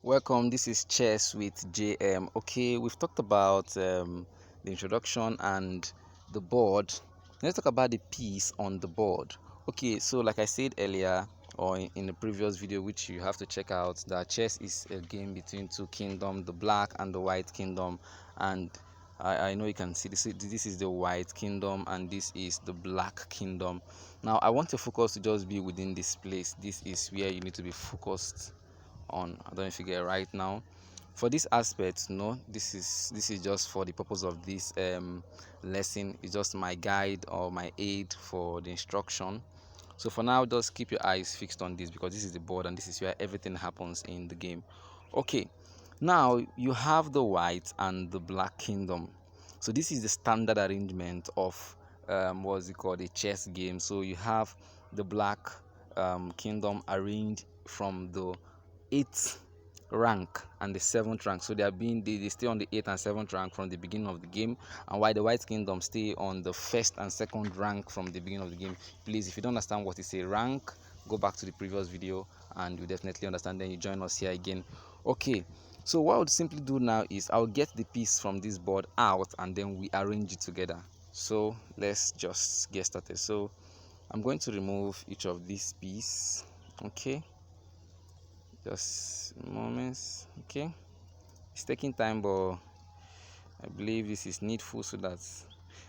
Welcome, this is Chess with JM. Okay, we've talked about the introduction and the board. Let's talk about the piece on the board. Okay, so like I said earlier, or in the previous video, which you have to check out, that chess is a game between two kingdoms, the black and the white kingdom. And I know you can see this is the white kingdom and this is the black kingdom. Now I want your focus to just be within this place. This is where you need to be focused on. I don't know if you get it right now. For this aspect, no, this is just for the purpose of this lesson. It's just my guide or my aid for the instruction. So for now, just keep your eyes fixed on this because this is the board and this is where everything happens in the game. Okay, now you have the white and the black kingdom. So this is the standard arrangement of what's it called, a chess game. So you have the black kingdom arranged from the 8th rank and the 7th rank. So they stay on the 8th and 7th rank from the beginning of the game, and while the white kingdom stay on the 1st and 2nd rank from the beginning of the game. Please, if you don't understand what is a rank, go back to the previous video and you definitely understand. Then you join us here again. Okay, so what I would simply do now is I'll get the piece from this board out and then we arrange it together. So let's just get started. So I'm going to remove each of these pieces. Okay, just moments. Okay, it's taking time, but I believe this is needful so that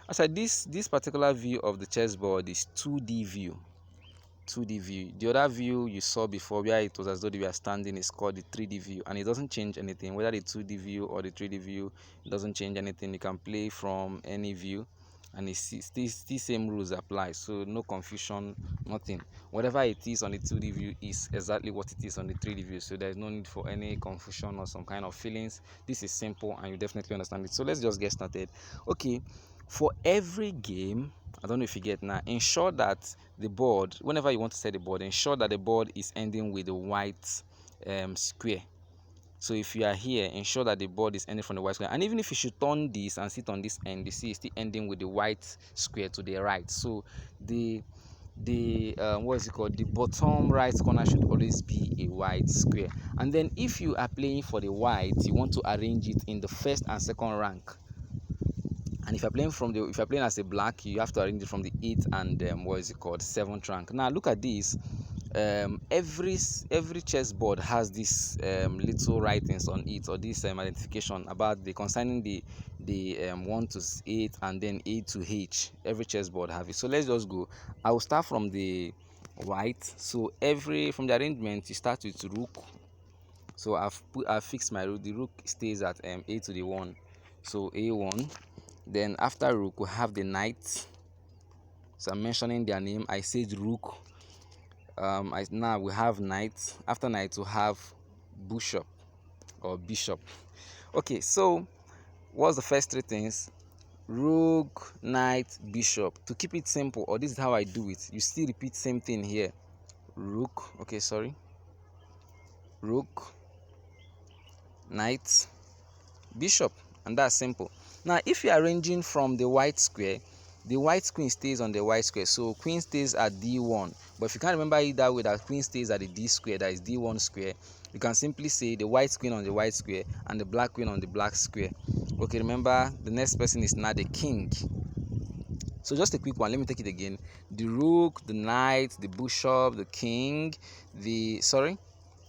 actually this particular view of the chessboard is 2D view. 2D view. The other view you saw before, where it was as though you were standing, is called the 3D view, and it doesn't change anything. Whether the 2D view or the 3D view, it doesn't change anything. You can play from any view, and it's still same rules apply. So no confusion, nothing. Whatever it is on the 2D view is exactly what it is on the 3D view. So there's no need for any confusion or some kind of feelings. This is simple, and you definitely understand it. So let's just get started. Okay, for every game, I don't know if you get now, ensure that the board, whenever you want to set the board, ensure that the board is ending with a white square. So if you are here, ensure that the board is ending from the white square. And even if you should turn this and sit on this end, you see it's still ending with the white square to the right. So the what is it called, the bottom right corner should always be a white square. And then if you are playing for the white, you want to arrange it in the 1st and 2nd rank. And if you're playing as a black, you have to arrange it from the 8th and what is it called, 7th rank. Now look at this. Every chessboard has this little writings on it, or this identification about the concerning the 1 to 8 and then A to H. Every chessboard have it. So let's just go. I will start from the white. So from the arrangement, you start with rook. So I've fixed my rook. The rook stays at A to the 1. So A1. Then after rook we have the knight. So I'm mentioning their name. I said rook. Now we have knight. After knight we have bishop or bishop. Okay, so what's the first three things? Rook, knight, bishop. To keep it simple, or this is how I do it, you still repeat same thing here. Rook, okay, sorry. Rook, knight, bishop, and that's simple. Now if you're arranging from the white square, the white queen stays on the white square, so queen stays at D1. But if you can't remember it that way, that queen stays at the D square, that is D1 square, you can simply say the white queen on the white square and the black queen on the black square. Okay, remember the next person is now the king. So just a quick one, let me take it again. The rook, the knight, the bishop, the king, the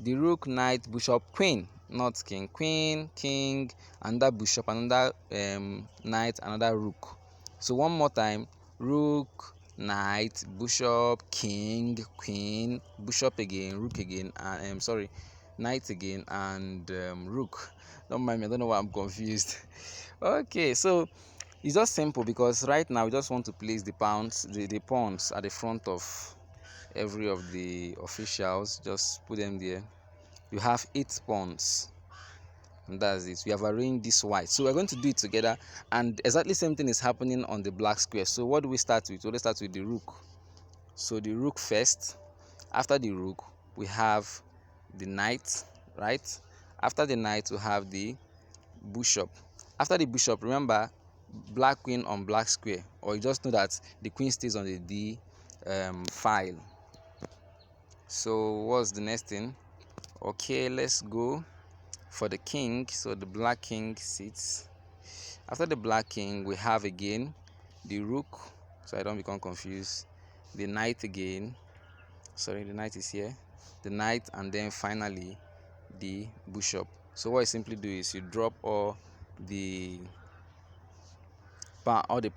rook, knight, bishop, queen, not king, queen, king, another bishop, another knight, another rook. So one more time: rook, knight, bishop, king, queen, bishop again, rook again, and knight again, and rook. Don't mind me, I don't know why I'm confused. Okay, so it's just simple because right now we just want to place the pawns at the front of every of the officials. Just put them there. You have 8 pawns, and that's it. We have arranged this white, so we're going to do it together, and exactly same thing is happening on the black square. So what do we start with? Let's start with the rook. So the rook first. After the rook we have the knight, right? After the knight we have the bishop. After the bishop, remember, black queen on black square, or you just know that the queen stays on the D file. So what's the next thing? Okay, let's go. For the king, so the black king sits. After the black king, we have again the rook, so I don't become confused. The knight again. Sorry, the knight is here. The knight, and then finally the bishop. So what you simply do is you drop all the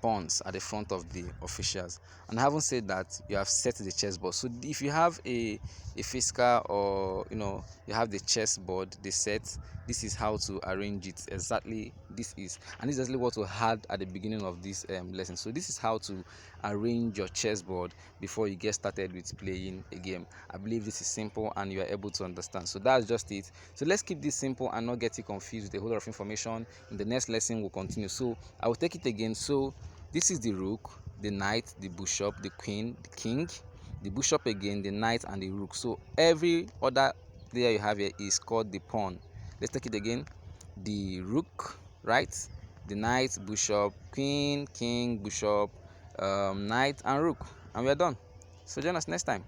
pawns at the front of the officials. And having said that, you have set the chessboard. So if you have a fiscal, or you have the chessboard, the set, this is how to arrange it. Exactly, this is exactly what we had at the beginning of this lesson. So this is how to arrange your chessboard before you get started with playing a game. I believe this is simple and you are able to understand. So that's just it. So let's keep this simple and not get you confused with a whole lot of information. In the next lesson we'll continue. So I will take it again. So this is the rook, the knight, the bishop, the queen, the king, the bishop again, the knight, and the rook. So every other player you have here is called the pawn. Let's take it again. The rook, right? The knight, bishop, queen, king, bishop, knight, and rook. And we are done. So join us next time.